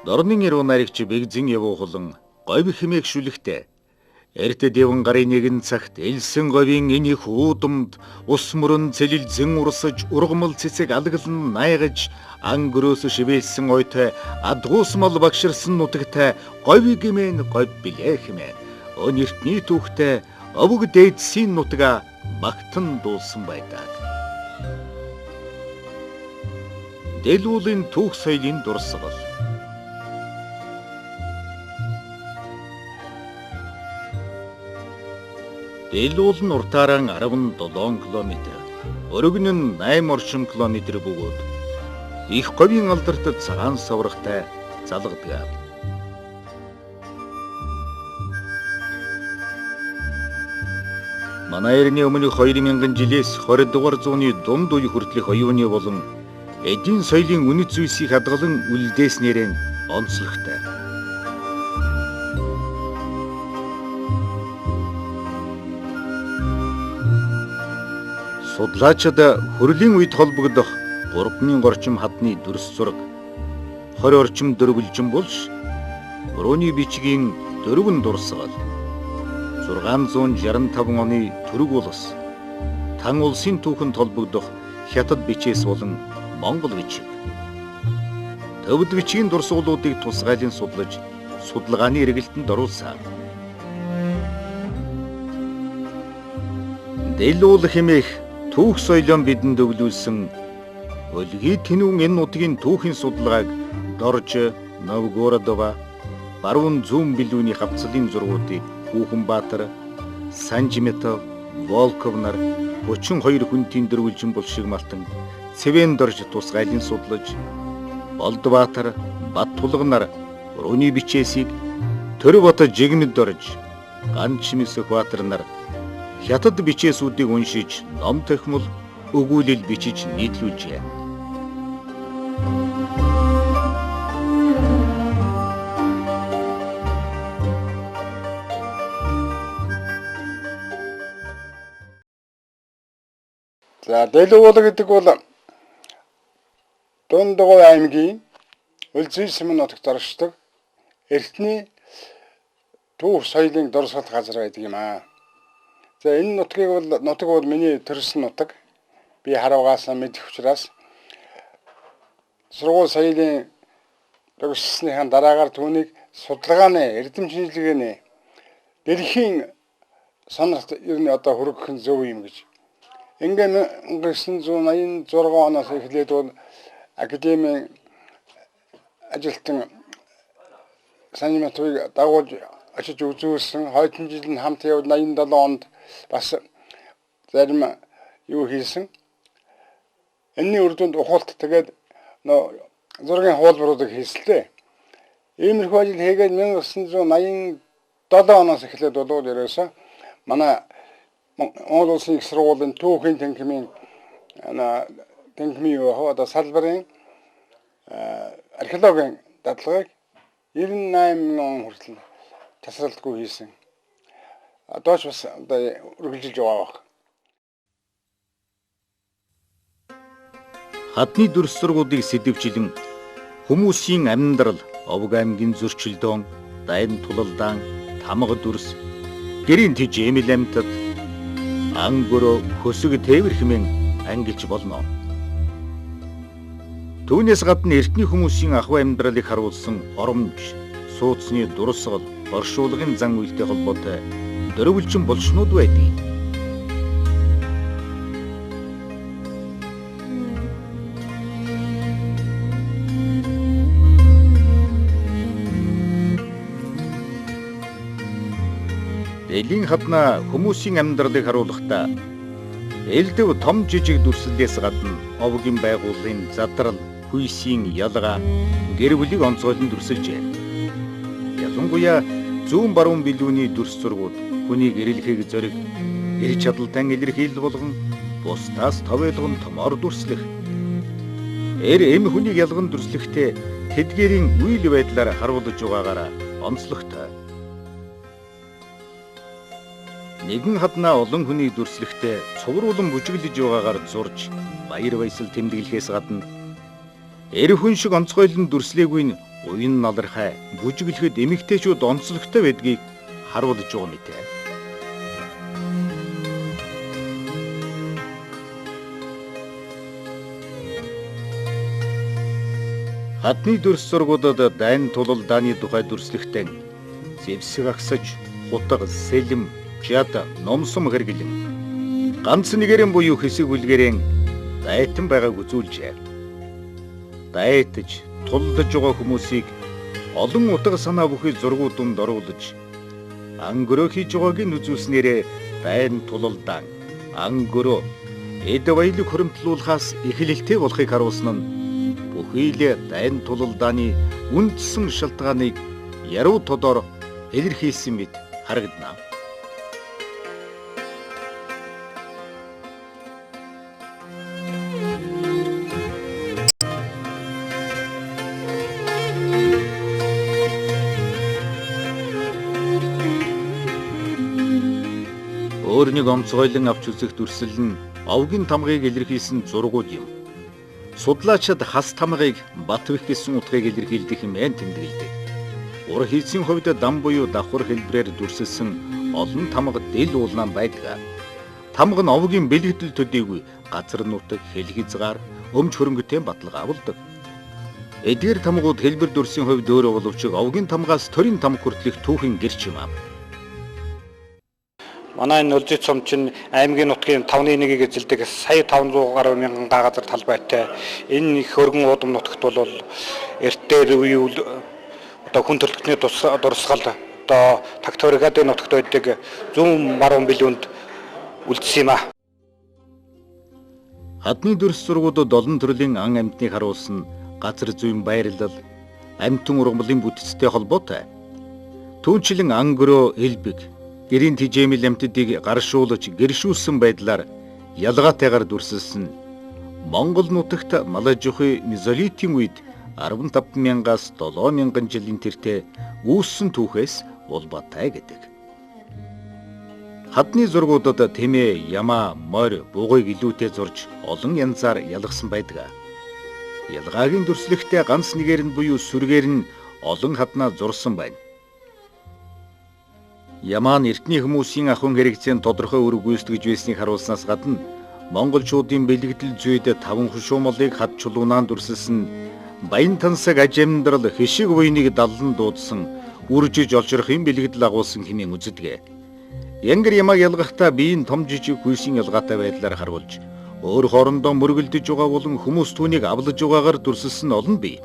Дорны ирүү наригч бэгзэн явуулан говь хэмээх шүлэгтэй. Эрт дэвэн гарын нэгэн цагт элсэн говийн энийг уудамд ус мөрөн цэлэлзэн урсаж ургамал цэцэг алгалан найгаж ангөрөөс шивэлсэн ойтой адгуусмал багширсан нутагтай говь гимэн говь билээ хэмээн өн эртний түүхтэй овог дээдсийн нутгаа багтан дуулсан байдаг. Дэлгүүлийн түүх соёлын дурсгал. Дэлгүүл нь уртаараа 17 км, өргөн нь 8 орчим километр бөгөөд их говийн алдарт цагаан саврагтай залгадаг. Манай эртний өмнөх 2000 жилээс 20 дугаар зууны дунд үе хүртэлх оюуны болон эдийн соёлын үнэт зүйлсийг хадгалан үлдээснээрээ онцлогтой. Судлаачид хөрлийн үед холбогдох 3000 орчим хадны дүрс зураг 20 орчим дөрвөлжин болж өрөөний бичгийн дөрвөн дурсгал 665 оны түрэг улс тан улсын түүхэнд холбогдох хятад бичээс болон монгол бичиг төвд бичгийн дурсгалуудыг тусгайлан судлаж судалгааны эргэлтэнд оруулсан. Дэлгүүл хэмээх түүх соёлоо бидэнд өвлүүлсэн өлгий тэнүүн энэ нутгийн түүхийн судалгааг Дорж, Новгородова, баруун зүүн билүүний хавцлын зургуудыг Хүүхэнбаатар, Санжимэтов, Волков нар 32 хүнтийн дөрвөлжин булшиг малтан Цэвэн Дорж тусгайлан судлаж Болдбаатар, Баттулга нар өрөөний бичээсийг Төрөбат Жигнэд Дорж, Ганчмис Баатар нар хятад бичээсүүдийг уншиж, ном тохимол өгүүлэл бичиж нийтлүүлжээ. За Дэлгүүл гэдэг бол Дундгой аймгийн Үлзийсмэн нутагт оршдог эртний түүх соёлын дурсгал газар байдаг юм аа. За энэ нутаг бол миний төрсөн нутаг. Би харуугаасаа мэдэх учраас сургууль соёлын төгссөнийхэн дараагаар түүнийг судалгааны эрдэм шинжилгээний дэлхийн сонорт ер нь одоо хүргэх нь зөв юм гэж. Ингээд 1986 оноос эхлээд бол академийн ажилтан Санжимэтовыг дагуулж очиж үзүүлсэн. Хойдон жил нь хамт явд 87 онд бас зарим юу хийсэн. Энэний үр дүнд ухаалт тэгээд зургийн хуулбаруудыг хийслээ. Иймэрхүү ажил хийгээд 1987 оноос эхлээд болоод ерөөсөө манай Монгол Улсын их сургуулийн түүхийн танхимын одоо салбарын археологийн дадлагыг 98 он хүртэл тасралтгүй хийсэн. Одооч бас одоо үргэлжилж байгаа баг. Хадны дүрс зургуудыг сэдэвчлэн хүмүүсийн амьдрал, овг аймгийн зөрчилдөөн, дайн тулалдаан, тамга дүрс, гэрийн тижээмэл амьтад, ангөрөө, хөсөг тээвэр хэмээн ангилж болно. Түүнээс гадна эртний хүмүүсийн ахуй амьдралыг харуулсан оромж, сууцны дурсгал, оршуулгын зан үйлтэй холбоотой дөрвөлжин булшнууд байдаг. Дэлхийн хадна хүмүүсийн амьдралыг харуулахдаа элдэв том жижиг дүрслэлээс гадна овгийн байгууллагын задрал, хүйсийн ялгаа, гэр бүлийг онцгойлон дүрсэлжээ. Ялангуяа зүүн баруун билүүний дүрс зургууд хүний гэрэлхийг зориг, эр чадалтай илэрхийлэл болгон бусдаас тов ойлгон томоор дүрслэх. Эр эм хүнийг ялган дүрслэхдээ тэдгээрийн үйл байдлаар харуулж байгаагаараа онцлогтой. Нэгэн хаднаа олон хүний дүрслэхдээ цувруулан бүжиглэж байгаагаар зурж баяр баясгал тэмдэглэхээс гадна эр хүн шиг онцгойлон дүрслээгүй нь уян налархай бүжиглэхэд эмэгтэйчүүд онцлогтой байдгийг харуулж байгаа мэт. Хадны дүрс зургуудад дайн тулалдааны тухай дүрслэхтэн зэвсэг агсаж, хутга, сэлэм, жад, номсом хэрэглэн ганц нэгэрэн буюу хэсэг үлгэрэн дайтан байгааг үзүүлжээ. Дайтаж, тулдаж байгаа хүмүүсийг олон утга санаа бүхий зургууданд оруулж ангөрөө хийж байгааг нь үзүүлснээрээ дайн тулалдаан, ангөрөө эд баялаг хуримтлуулахаас эхлэлтэй болохыг харуулсан нь бүхий л дайн тулалдааны үндсэн шалтгааныг яруу тодор илэрхийлсэн мэт харагдана. Өөр нэг онцгойлон авч үзэх дүрслэл нь овгийн тамгыг илэрхийлсэн зургууд юм. Судлаачид хас тамгыг Батвих гэсэн утгыг илэрхийлдэг хэмээн тэмдэглэдэг. Ур хийцийн хувьд дам буюу давхар хэлбрээр дүрсэлсэн олон тамга дэл уулнаан байдаг. Тамга нь овгийн бэлгэдэл төдийгүй газар нутаг, хэл хязгаар, өмч хөрөнгөтэй баталгаа авалдаг. Эдгээр тамгууд хэлбэр дүрсийн хувьд өөр боловч овгийн тамгаас төрийн тамга хүртэлх түүхэн гэрч юм аа. Манай энэ Улжит сум чинь аймгийн нутгийн 5.1-ийг эзэлдэг сая 500 гаруй мянган га газар талбайтай. Энэ их хөргөн уудам нутагт бол эртээр үе одоо хүн төрөлхтний дурсгал одоо тагтуургадын нутагт байдаг 100 баруун билүүнд үлдсэн юм а. Хадны дүрс зургуудад олон төрлийн ан амьтныг харуулсан газар зүйн байрлал, амьтан ургамлын бүтцтэй холбоотой. Түүнчлэн ангөрөө, элбэг, гэрийн тижээмэл амьтдыг гаршуулж гэршүүлсэн байдлаар ялгаатайгаар дүрсэлсэн Монгол нутагт Малажухи мезолитийн үед 15,000-аас 7,000 жилийн тэртээ үүссэн түүхээс улбаатай гэдэг. Хадны зургуудад тэмээ, ямаа, морь, бугыг илүүтэй зурж олон янзаар ялгсан байдаг. Ялгаагийн дүрслэхтэй ганц нэгээр нь буюу сүргээр нь олон хаднаа зурсан байна. Ямаа нь эртний хүмүүсийн ахуйн хэрэгцээнд тодорхой үр гүйцэтгэж байсныг харуулснаас гадна монголчуудын бэлгэдэл зүйд 5 хушуумлыг хад чулуунаар дүрсэлсэн баян тансаг аж амьдрал хишиг буйныг даллан дуудсан үржиж олжрохын бэлгэдэл агуулсан хэмээн үздэг. Янгар ямааг ялгахдаа биеийн том жижиг хүйсийн ялгаатай байдлаар харуулж өөр хоорондоо мөргөлдөж байгаа болон хүмүүс түүнийг авлаж байгаагаар дүрсэлсэн олон бий.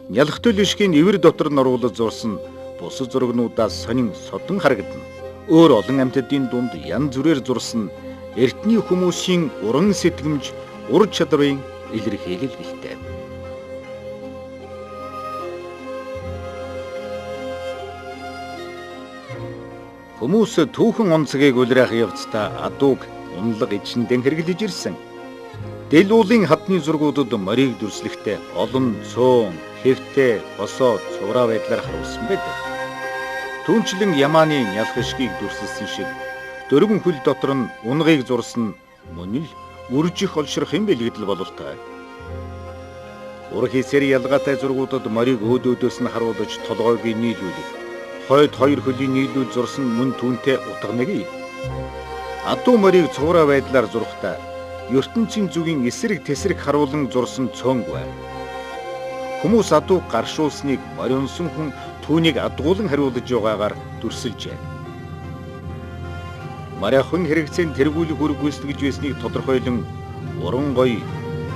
Нялхтөл ишгийн ивэр дотор нь оруулж зурсан бусад зургнуудаас сонин содон харагдана. Өөр олон амьтдын дунд янз бүрээр зурсан эртний хүмүүсийн уран сэтгэмж, ур чадрын илэрхийлэл гэлтэй. Хүмүүс түүхэн онцгийг улирах явцдаа адууг унлаг ичэндэн хэрэглэж ирсэн. Дэл уулын хадны зургуудад морийг дүрслэхдээ олон цөөн, хэвтэй, босоо, цувраа байдлаар харуулсан байдаг. Түүнчлэн ямааны нялхшгийг дүрсэлсэн шиг дөрвөн хөл дотор нь унгыг зурсан мөн л үржих олшрохын бэлгэдэл бололтой. Ур хийсээр ялгаатай зургуудад морийг өөдөөдөөс нь харуулж толгойг нийлүүлэх, хойд хоёр хөлийн нийлүүд зурсан мөн түүнтэй утга нэг юм. Адуу морийг цувраа байдлаар зурхдаа ертөнцийн зүгийн эсрэг тесрэг харуулan зурсан цөөнгүй. Хүмүүс адуу гаршуулсныг морионсон хүн түүнийг адгуулan хариулж байгаагаар дүрсэлжээ. Маряхан хэрэгцээнд тэргүүлэх үр гүйцэтгэж байсныг тодорхойлон уран гоё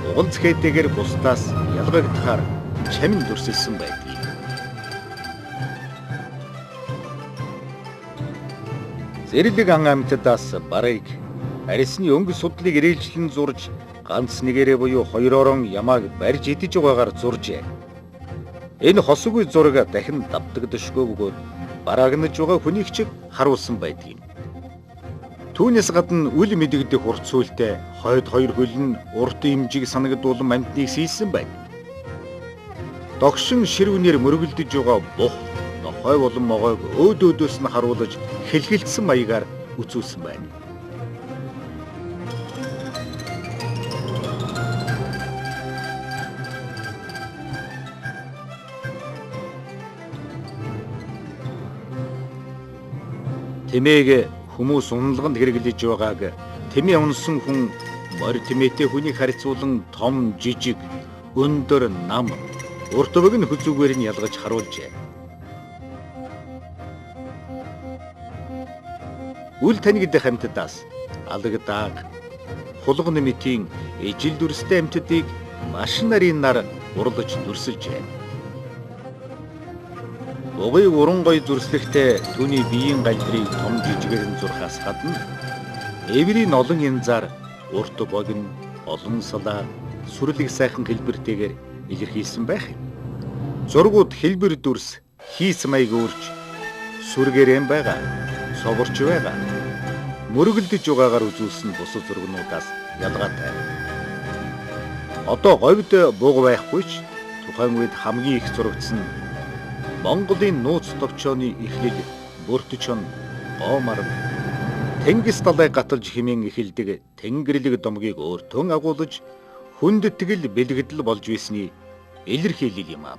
угалц хэдийгээр бусдаас ялгагдахаар чамин дүрсэлсэн байдаг. Зэрлэг ан амьтдаас барыг арьсны өнгө судлыг ирээлжлэн зурж ганц нэгээрээ буюу хоёроор ямааг барьж идэж байгаагаар зуржээ. Энэ хосгүй зураг дахин давтагдшгүй бөгөөд бараагнаж байгаа хүнийг чиг харуулсан байдаг юм. Түүнээс гадна үл мэдэгдэх урт сүлтэй хойд хоёр хөл нь урт имжиг санагдуулан амьтныг сийсэн байна. Догшин ширүүнээр мөргөлдөж байгаа бух нохой болон могойг өөдөөдөөс нь харуулж хэлхэлцсэн маягаар үзүүлсэн байна. Тэмээг хүмүүс унлаганд хэрэглэж байгааг тэмээ унсан хүн морь тэмээтэй хүнийг харьцуулан том жижиг өндөр нам урт өвөг нь хүзүүгээр нь ялгаж харуулжээ. Үл танигд хамтдаас алаг дааг хулган нэмтийн ижил дүрстэй амьтдыг маш нарийн нар урлаж дүрсэлжээ. Угыг уран гой зүрслэхтэй түүний биеийн галбирыг том жижигээр нь зурхаас гадна эврийн олон янзаар урт богино олон салаа сүрлэг сайхан хэлбэртэйгээр илэрхийлсэн байх юм. Зургууд хэлбэр дүрс хийс маяг өөрч сүргээрэн байгаа, соворч байгаа. Мөргөлдөж байгаагаар үзүүлсэн бусад зургнуудаас ялгаатай. Одоо говьд бууг байхгүй ч тухайн үед хамгийн их зурагдсан Монголын нууц товчооны эхлэл Бүртчон Гомар Тэнгис далай гаталж химэн эхэлдэг Тэнгэрлэг домгийг өөртөө агуулж хүндэтгэл бэлгэдэл болж байсны илэрхийлэл юм аа.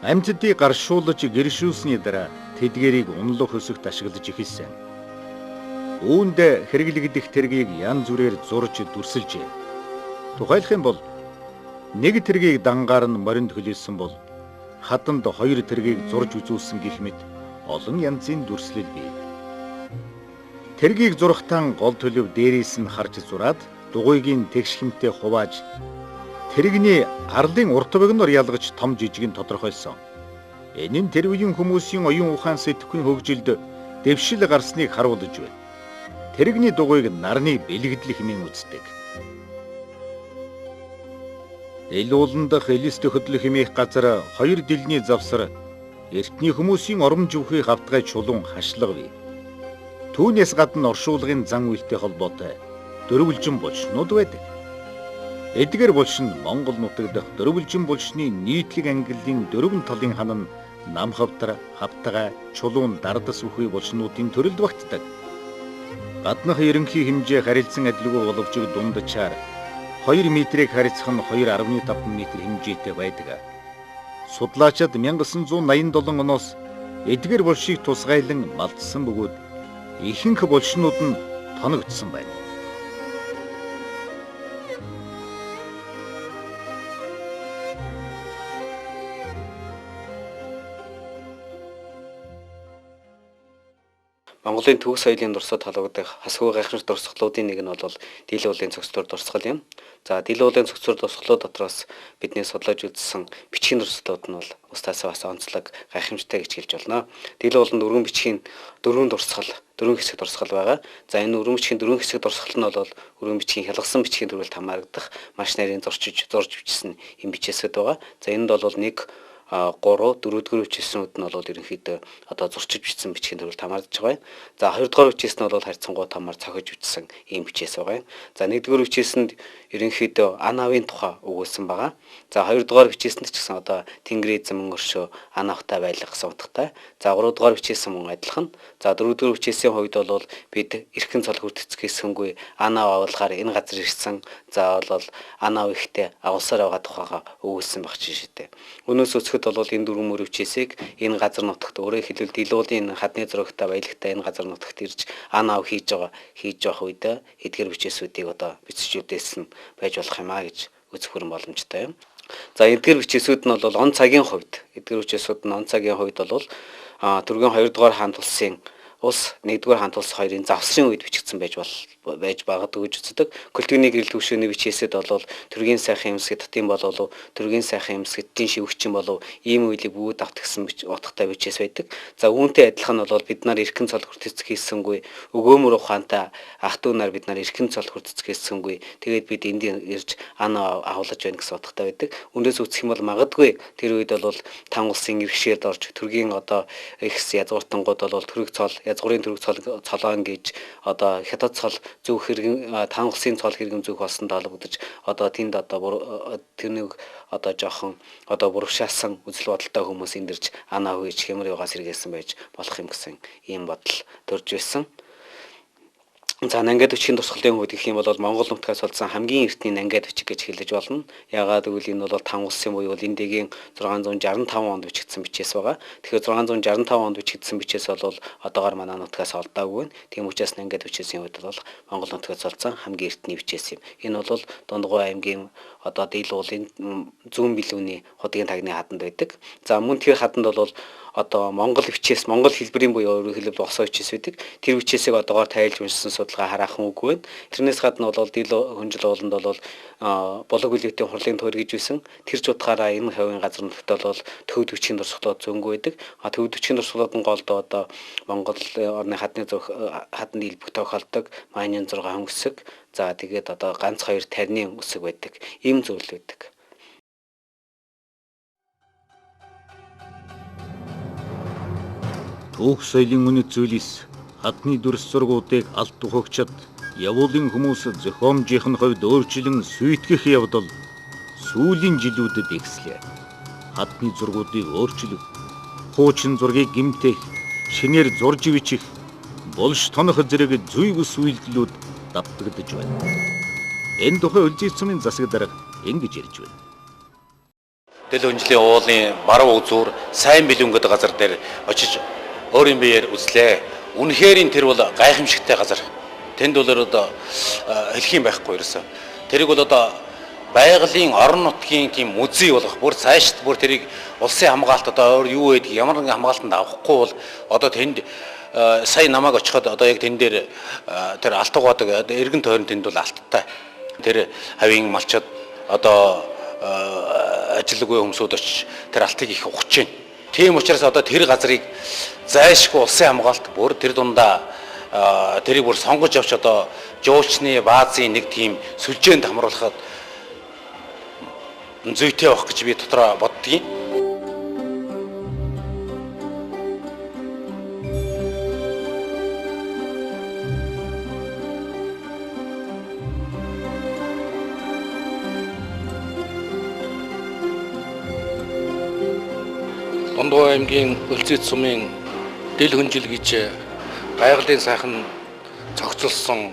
Амьтдыг гаршуулж гэршүүлсний дараа тэдгэрийг унлах хөсөгт ашиглаж эхэлсэн. Үүнд хэрэглэгдэх тэргийг янз бүрээр зурж дүрсэлжээ. Тухайлах юм бол нэг тэргийг дангаар нь моринд хөлөөсөн бол хатанд хоёр тэргийг зурж үзүүлсэн гэх мэт олон янзын дүрслэл бий. Тэргийг зурхтан гол төлөв дээрээс нь харж зураад дугуйгийн тэгш хэмтэй хувааж тэрэгний арлын урт богиноор ялгаж том жижиг нь тодорхойлсон. Энэ нь тэр үеийн хүмүүсийн оюун ухаан сэтгэхүйн хөгжилд дэвшил гарсныг харуулж байна. Тэрэгний дугуйг нарны бэлгэдэл хэмээн үздэг. Эл уулан дахь элэст хөдлөх хэмээх газар хоёр дэлний завсар эртний хүмүүсийн ором живхийг автгай чулуун хашлага бий. Түүнээс гадна оршуулгын зан үйлтэй холбоотой дөрвөлжин булшнууд байдаг. Эдгээр булшин Монгол нутаг дахь дөрвөлжин булшны нийтлэг ангиллын дөрвөн талын хан нь нам хавтар, хавтгай, чулуун, дардас үхий булшнуудын төрөлд багтдаг. Гаднах ерөнхий хэмжээ харилцан адилгүй боловч дундчаар 2 метрийг харьцах нь 2.5 м хэмжээтэй байдаг. Судлаачид 1987 оноос эдгээр булшийг тусгайлан малтсан бөгөөд ихэнх булшнууд нь тоногдсон байна. Монголын төв соёлын дурсад халагдах хасгүй гайхамшиг дурсгалуудын нэг нь бол дийлэн уулын цогцлоор дурсгал юм. За дийлэн уулын цогцлоор дурсгалууд дотроос бидний судлаж үзсэн бичгийн дурсгалууд нь бол устаасаа бас онцлог гайхамшигтай гэж хэлж болно. Дийлэн ууланд өргөн бичгийн дөрвөн хэсэг дурсгал байгаа. За энэ өргөн бичгийн дөрвөн хэсэг дурсгал нь бол өргөн бичгийн хялгасан бичгийн төрөлд хамаардаг маш нарийн зурж бичсэн юм бичээсэд байгаа. За энд бол 1 3 4-р бичээснүүд нь бол ерөнхийдөө одоо зурчиж бичсэн бичгийн төрөлд хамаарч байгаа юм. За 2-р бичээс нь бол харьцангуй тамаар цохиж бичсэн ийм бичээс байгаа юм. За 1-р бичээсэнд ерөнхийдөө Анавын тухай өгүүлсэн байгаа. За 2-р бичээсэнд ч гэсэн одоо Тэнгэр эзэн өршөө Анавтай байлгах гэсэн утгатай. За 3-р бичээсэн мөн адилхан. За 4-р бичээсийн хувьд бол бид эрхэн цол хүртэцгээсэнгүй Анав авалгаар энэ газар ирсэн. За бол Анав ихтэй агуулсаар байгаа тухайга өгүүлсэн баг жишээтэй. Өнөөс өсгөд бол энэ дөрвөн мөр бичээсийг энэ газар нутагт өөрөө хэлбэл дийлуулын хадны зурагтай баялагтай энэ газар нутагт ирж Анав хийж явах үед эдгээр бичээсүүдийг одоо бичсчүүдээс нь байж болох юм а гэж үзэх бүрэн боломжтой юм. За эдгээр бичээсүүд нь бол он цагийн хувьд бол түргэн 2-р хаан тулсын улс 1-р хаан тулс 2-ын завсрын үед бичигдсэн байж багадгүй гэж үздэг. Культурны гэрэл төвшөөний бичээсэд бол төргийн сайхан юмсгэд татын болов төргийн сайхан юмсгэдийн шивгчин болов ийм үйлийг бүгд авт гэсэн утгатай бичээс байдаг. За үүнтэй адилхан бол бид нар эрхэн цол хүртэцэх хийсэнгүй өгөөмөр ухаантай ах トゥ нар бид нар эрхэн цол хүртэцэх хийсэнгүй тэгээд бид энд ирж ана авлаж байна гэсэн утгатай байдаг. Үндээс үсэх юм бол магадгүй тэр үед бол тан улсын иргэшээд орж төргийн одоо ихс язгууртангууд бол төрөг цол язгуурын төрөг цолоон гэж одоо хятад цол зөв хэрэг таангалсын цол хэрэг зөв болсон таалагдаж одоо тэнд одоо тэрнийг одоо жоохон одоо бурагшаасан үзэл бодолтой хүмүүс эндэрж анаа хүйж хэмэр яваас сэргээсэн байж болох юм гэсэн ийм бодол төрж байсан. За нангад өчгийн тусгалтын хувьд гэх юм бол Монгол нутгаас болсон хамгийн эртний нангад өчг гэж хэлж болно. Ягаад гэвэл энэ бол Таван улсын буюу Линдигийн 665 онд бичигдсэн бичээс байгаа. Тэгэхээр 665 онд бичигдсэн бичээс бол одоогоор манай нутгаас олдоогүй байна. Тийм учраас нангад өчгийн хувьд бол Монгол нутгаас олсон хамгийн эртний бичээс юм. Энэ бол Дундгой аймгийн одоо Дийл уулын зүүн билүүний хотгийн тагны хаданд байдаг. За мөн тэр хаданд бол одоо Монгол бичээс Монгол хэлбэрийн буюу өөрөөр хэлбэл босоо бичээс байдаг. Тэр бичээсийг одоогоор тайлж уншсан судалгаа хараахан үгүй байна. Тэрнээс гадна бол Дийл хөнжил ууланд бол Булаг үлээтэй хурлын тойр гэж байсан. Тэр ч утгаараа энэ хавийн газар нутагт бол төвд хүчийн дурсгалууд зөнгөө байдаг. Төвд хүчийн дурсгалууд нь голдоо одоо Монгол орны хадны хадны хэлбэг тохиолдог майнын 6 хөнгөсөг. За тэгээд одоо ганц 2 тарины өсөг байдаг. Ийм зүйл байдаг. Түүх соёлын үнэт зүйлс хадны дүрс зургуудыг алт тухагчид явуулын хүмүүс зохиомжийн хувьд өөрчлөн сүйтгэх явдал сүүлийн жилүүдэд ихслээ. Хадны зургуудыг өөрчлөх, хуучин зургийг гэмтэх, шинээр зурж бичих, булш тонох зэрэг зүй бүс үйлдэлүүд давтагдж байна. Энэ тухай Өлзий цумын засаг дарга ингэж ярьж байна. Дийл хөнжлийн уулын баруун үзүүр сайн билүүн гэдэг газар дээр очиж өөрийн биеэр үзлээ. Үнэхээр тэр бол гайхамшигтай газар. Тэнд бол одоо хэлэх юм байхгүй ерөөсөө. Тэрийг бол одоо байгалийн орон нутгийн тийм музей болох бүр цаашд бүр тэрийг улсын хамгаалалт одоо юу байдаг ямар нэгэн хамгаалтанд авахгүй бол одоо тэнд сая намайг очиход одоо яг тэн дээр тэр алтгаадаг эргэн тойрон тэнд бол алттай. Тэр хавийн малчид одоо ажилгүй хүмүүсүүд очиж тэр алтыг их ухаж байна. Тийм учраас одоо тэр газрыг зайшгүй улсын хамгаалалт бүр тэр дундаа тэрийг бүр сонгож авч одоо жуулчны баазын нэг тийм сүлжээнд хамруулахад зүйтэй байх гэж би дотроо боддгийн. Дундгой аймгийн Өлзий цумын Дийл хөнжил гэж байгалийн сайхан цогцолсон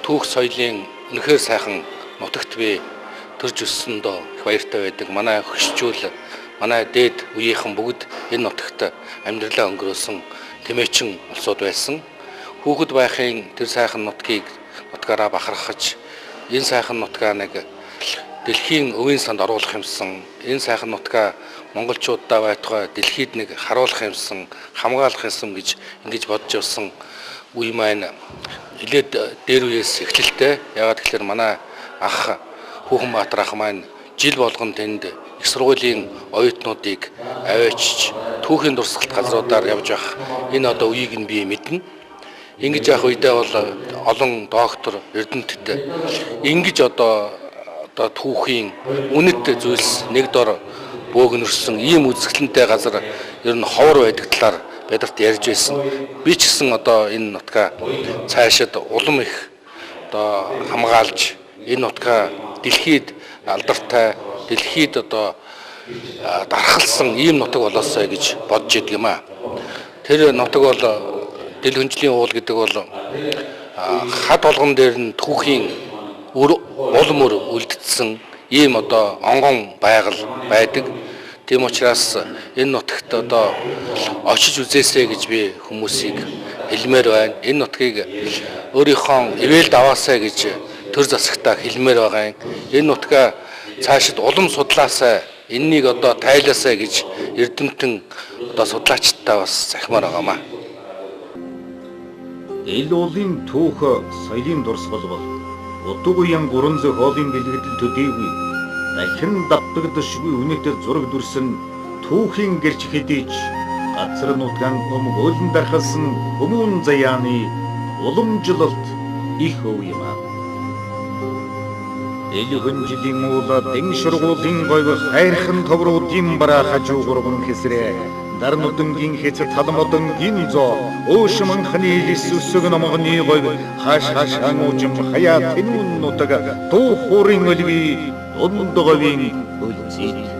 түүх соёлын үнэхээр сайхан нутагт би төрж өссөндөө их баяртай байдаг. Манай хөшчүүл, манай дээд үеийнхэн бүгд энэ нутагт амьдралаа өнгөрөөсөн тэмээчин улсууд байсан. Хүүхэд байхын тэр сайхан нутгаараа бахархаж энэ сайхан нутгаа нэг дэлхийн өвийн санд оруулах юмсан, энэ сайхан нутгаа монголчуудаа байтугай дэлхийд нэг харуулах юмсан, хамгаалах юмсан гэж ингэж бодож явсан үе маань илээд дээр үеэс эхлэлтэй. Яагаад гэвэл манай ах Хүүхэн Баатар ах маань жил болгон тэнд их сургуулийн оюутнуудыг аваачиж түүхийн дурсгалт газруудаар явж явах энэ одоо үеийг нь би мэднэ. Ингэж явах үедээ бол олон доктор, эрдэмтэд ингэж одоо түүхийн үнэт зүйлс нэг дор бөөгнөрсөн ийм үзэсгэлэнтэй газар ер нь ховор байдаг талаар бидэрт ярьж байсан. Би ч гэсэн одоо энэ нутгаа цаашид улам их одоо хамгаалж энэ нутгаа дэлхийд алдартай, дэлхийд одоо дархалсан ийм нутаг болоосой гэж бодож идэг юм аа. Тэр нутаг бол Дийл хөнжлийн уул гэдэг бол хад болгон дээр нь түүхийн улам өр үлдсэн ийм одоо онгон байгаль байдаг. Тийм учраас энэ нутагт одоо очиж үзээсэй гэж би хүмүүсийг хэлмээр байна. Энэ нутгийг өөрийнхөө ивэлд аваасай гэж төр засагтаа хэлмээр байгаа юм. Энэ нутгаа цаашид улам судлаасай, энэнийг одоо тайлаасай гэж эрдэмтэн одоо судлаачдаа бас захимаар байгаамаа. Эл уулын түүх соёлын дурсгал бол утга уян гурван зөх хоолын бэлгэдэл төдийгүй дахин давтагдашгүй үнэтэй зураг дүрсэн түүхийн гэрч хэдийч газар нутгаан өмгөөлн дархалсан хүмүүн заяаны уламжлалт их өв юм аа. Дийл хөнжлийн уулаа дэн шургуулын говь хайрхан товруудын бараа хажуу гурван хэсрээ дарнудангийн хэцэр талмудангийн зоо өөшмөнхний лис үсэг номгоны говь хаш хашаан уужим хаяа тэнүүн нутаг дуу хуурын өлви дундговийн үлзий